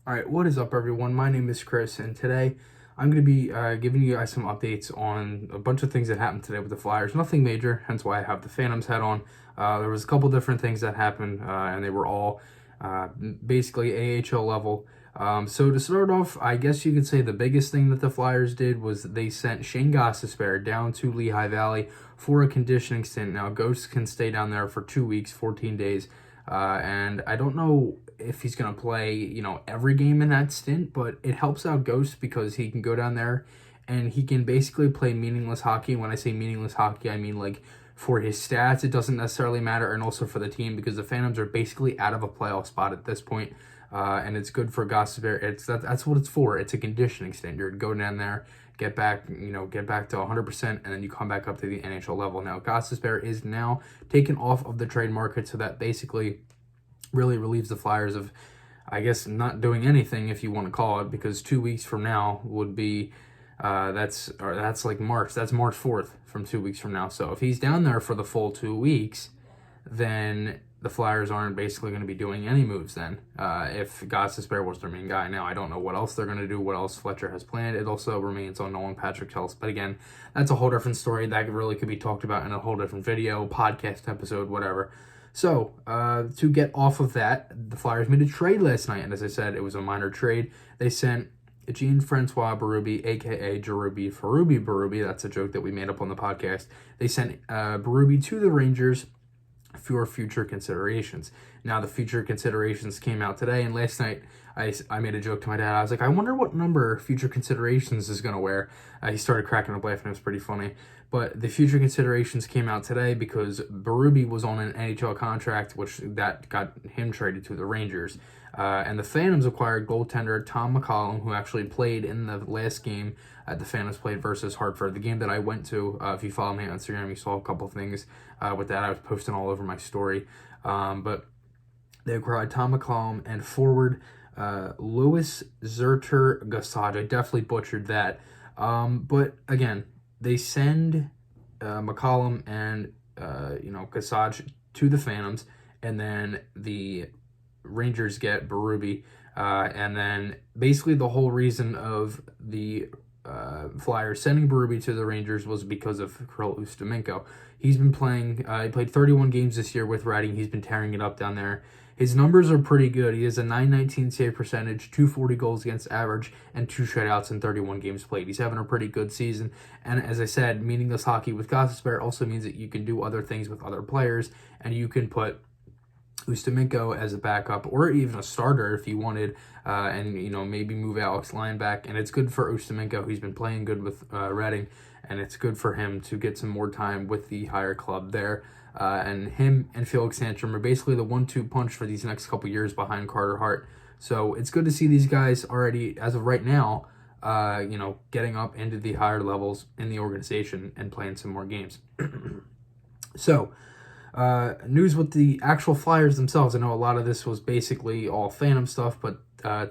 All right, what is up, everyone? My name is Chris, and today I'm going to be giving you guys some updates on a bunch of things that happened today with the Flyers. Nothing major, hence why I have the Phantoms hat on. There was a couple different things that happened, and they were all basically AHL level. So to start off, I guess you could say the biggest thing that the Flyers did was they sent Shayne Gostibehere down to Lehigh Valley for a conditioning stint. Now, Ghost can stay down there for 2 weeks, 14 days. And I don't know if he's going to play, every game in that stint, but it helps out Ghost because he can go down there and he can basically play meaningless hockey. When I say meaningless hockey, I mean like for his stats, it doesn't necessarily matter, and also for the team because the Phantoms are basically out of a playoff spot at this point. And it's good for Gostibehere. That's what it's for. It's a conditioning stint. You're going down there, get back to 100%, and then you come back up to the NHL level. Now, Gostibehere is now taken off of the trade market, so that basically really relieves the Flyers of, I guess, not doing anything, if you want to call it, because 2 weeks from now would be that's like March. That's March 4th from 2 weeks from now. So if he's down there for the full 2 weeks, then the Flyers aren't basically going to be doing any moves then, if Gostibehere was their main guy. Now, I don't know what else they're going to do, what else Fletcher has planned. It also remains unknown, Patrick Helst. But again, that's a whole different story. That really could be talked about in a whole different video, podcast episode, whatever. So, to get off of that, the Flyers made a trade last night, and as I said, it was a minor trade. They sent Jean-Francois Berube, a.k.a. Berube, that's a joke that we made up on the podcast. They sent Berube to the Rangers for future considerations. Now, the future considerations came out today, and last night I made a joke to my dad. I was like, I wonder what number future considerations is going to wear. He started cracking up laughing. It was pretty funny. But the future considerations came out today because Berube was on an NHL contract, which that got him traded to the Rangers. And the Phantoms acquired goaltender Tom McCollum, who actually played in the last game the Phantoms played versus Hartford, the game that I went to. If you follow me on Instagram, you saw a couple of things with that. I was posting all over my story. But they acquired Tom McCollum and forward Louis Zerter-Gossage. I definitely butchered that. But again, they send McCollum and Gossage to the Phantoms, and then the Rangers get Berube, and then basically the whole reason of the Flyers sending Berube to the Rangers was because of Kirill Ustimenko. He's been playing, he played 31 games this year with Reading. He's been tearing it up down there. His numbers are pretty good. He has a .919 save percentage, 240 goals against average, and 2 shutouts in 31 games played. He's having a pretty good season. And as I said, meaningless hockey with Gostibehere also means that you can do other things with other players, and you can put Ustimenko as a backup or even a starter if you wanted, and maybe move Alex Lyon back. And it's good for Ustimenko. He's been playing good with Reading, and it's good for him to get some more time with the higher club there. And him and Felix Sandstrom are basically the 1-2 punch for these next couple years behind Carter Hart. So it's good to see these guys already, as of right now, getting up into the higher levels in the organization and playing some more games. So, news with the actual Flyers themselves. I know a lot of this was basically all Phantom stuff, but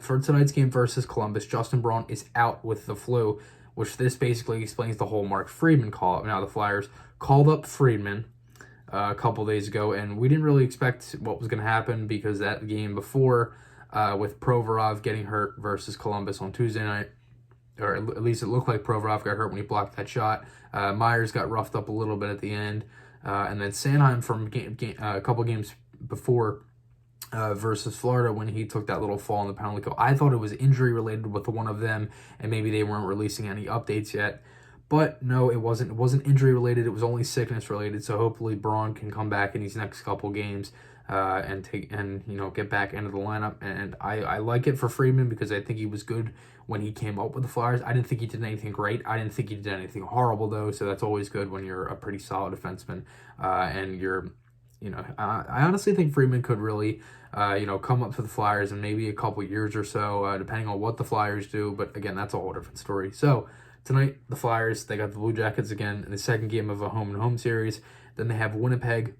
for tonight's game versus Columbus, Justin Braun is out with the flu, which this basically explains the whole Mark Friedman call-up. Now, the Flyers called up Friedman a couple days ago, and we didn't really expect what was going to happen because that game before with Provorov getting hurt versus Columbus on Tuesday night, or at least it looked like Provorov got hurt when he blocked that shot. Myers got roughed up a little bit at the end. And then Sanheim from a couple games before versus Florida when he took that little fall in the penalty kill. I thought it was injury related with one of them, and maybe they weren't releasing any updates yet. But no, it wasn't. It wasn't injury related. It was only sickness related. So hopefully Braun can come back in these next couple games and get back into the lineup. And I like it for Friedman because I think he was good when he came up with the Flyers. I didn't think he did anything great. I didn't think he did anything horrible though. So that's always good when you're a pretty solid defenseman and you're. I honestly think Friedman could really, come up to the Flyers in maybe a couple years or so, depending on what the Flyers do. But again, that's a whole different story. So tonight, the Flyers, they got the Blue Jackets again in the second game of a home-and-home series. Then they have Winnipeg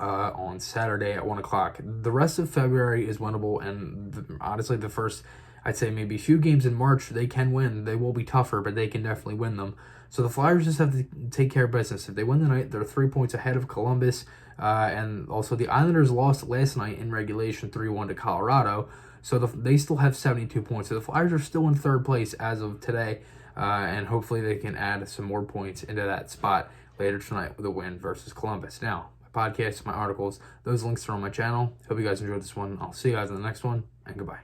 on Saturday at 1 o'clock. The rest of February is winnable, and honestly, the first, I'd say maybe a few games in March, they can win. They will be tougher, but they can definitely win them. So the Flyers just have to take care of business. If they win tonight, they're 3 points ahead of Columbus. And also the Islanders lost last night in regulation 3-1 to Colorado. So they still have 72 points. So the Flyers are still in third place as of today, and hopefully they can add some more points into that spot later tonight with a win versus Columbus. Now, my podcasts, my articles, those links are on my channel. Hope you guys enjoyed this one. I'll see you guys in the next one, and goodbye.